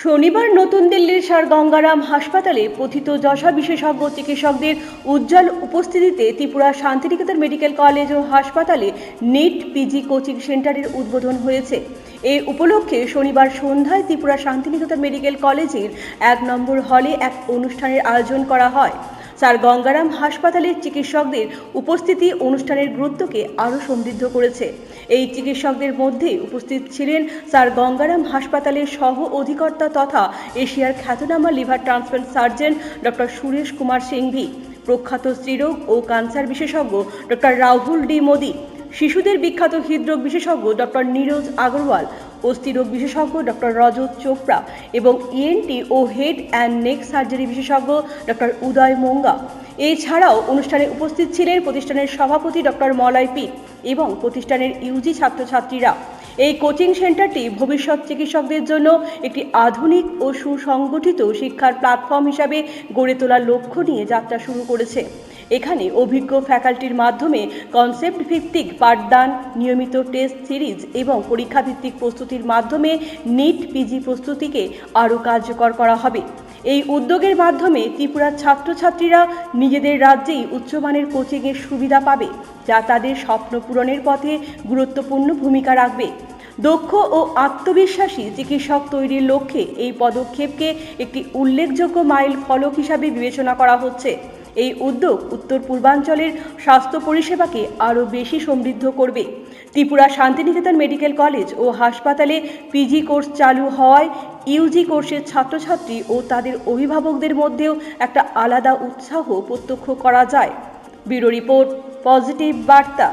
শনিবার নতুন দিল্লির স্যার গঙ্গারাম হাসপাতালে প্রথিত যশা বিশেষজ্ঞ চিকিৎসকদের উজ্জ্বল উপস্থিতিতে ত্রিপুরা শান্তিনিকেতন মেডিকেল কলেজ ও হাসপাতালে নিট পিজি কোচিং সেন্টারের উদ্বোধন হয়েছে। এই উপলক্ষে শনিবার সন্ধ্যায় ত্রিপুরা শান্তিনিকেতন মেডিকেল কলেজের ১ নম্বর হলে এক অনুষ্ঠানের আয়োজন করা হয়। স্যার গঙ্গারাম হাসপাতালের চিকিৎসকদের উপস্থিতি অনুষ্ঠানের গুরুত্বকে আরও সমৃদ্ধ করেছে। এই চিকিৎসকদের মধ্যে উপস্থিত ছিলেন স্যার গঙ্গারাম হাসপাতালের সহ অধিকর্তা তথা এশিয়ার খ্যাতনামা liver transplant surgeon doctor Suresh Kumar Singhvi, প্রখ্যাত স্ত্রীরোগ ও ক্যান্সার বিশেষজ্ঞ ডক্টর রাহুল ডি মোদি, শিশুদের বিখ্যাত হৃদরোগ বিশেষজ্ঞ ডক্টর নীরজ আগরওয়াল, অস্থিরোগ বিশেষজ্ঞ ডক্টর রজত চোপড়া এবং ইএনটি ও হেড অ্যান্ড নেক সার্জারি বিশেষজ্ঞ ডক্টর উদয় মোঙ্গা। এছাড়াও অনুষ্ঠানে উপস্থিত ছিলেন প্রতিষ্ঠানের সভাপতি ডক্টর মলয় পি এবং প্রতিষ্ঠানের ইউজি ছাত্রছাত্রীরা। এই কোচিং সেন্টারটি ভবিষ্যৎ চিকিৎসকদের জন্য একটি আধুনিক ও সুসংগঠিত শিক্ষার প্ল্যাটফর্ম হিসাবে গড়ে তোলার লক্ষ্য নিয়ে যাত্রা শুরু করেছে। এখানে অভিজ্ঞ ফ্যাকাল্টির মাধ্যমে কনসেপ্ট ভিত্তিক পাঠদান, নিয়মিত টেস্ট সিরিজ এবং পরীক্ষা ভিত্তিক প্রস্তুতির মাধ্যমে নিট পিজি প্রস্তুতিকে আরও কার্যকর করা হবে। এই উদ্যোগের মাধ্যমে ত্রিপুরার ছাত্রছাত্রীরা নিজেদের রাজ্যেই উচ্চমানের কোচিংয়ের সুবিধা পাবে, যা তাদের স্বপ্ন পূরণের পথে গুরুত্বপূর্ণ ভূমিকা রাখবে। দক্ষ ও আত্মবিশ্বাসী চিকিৎসক তৈরির লক্ষ্যে এই পদক্ষেপকে একটি উল্লেখযোগ্য মাইল ফলক হিসাবে বিবেচনা করা হচ্ছে। এই উদ্যোগ উত্তর পূর্বাঞ্চলের স্বাস্থ্য পরিষেবাকে আরও বেশি সমৃদ্ধ করবে। ত্রিপুরা শান্তিনিকেতন মেডিকেল কলেজ ও হাসপাতালে পিজি কোর্স চালু হওয়ায় ইউজি কোর্সের ছাত্রছাত্রী ও তাদের অভিভাবকদের মধ্যেও একটা আলাদা উৎসাহ প্রত্যক্ষ করা যায়। ব্যুরো রিপোর্ট, পজিটিভ বার্তা।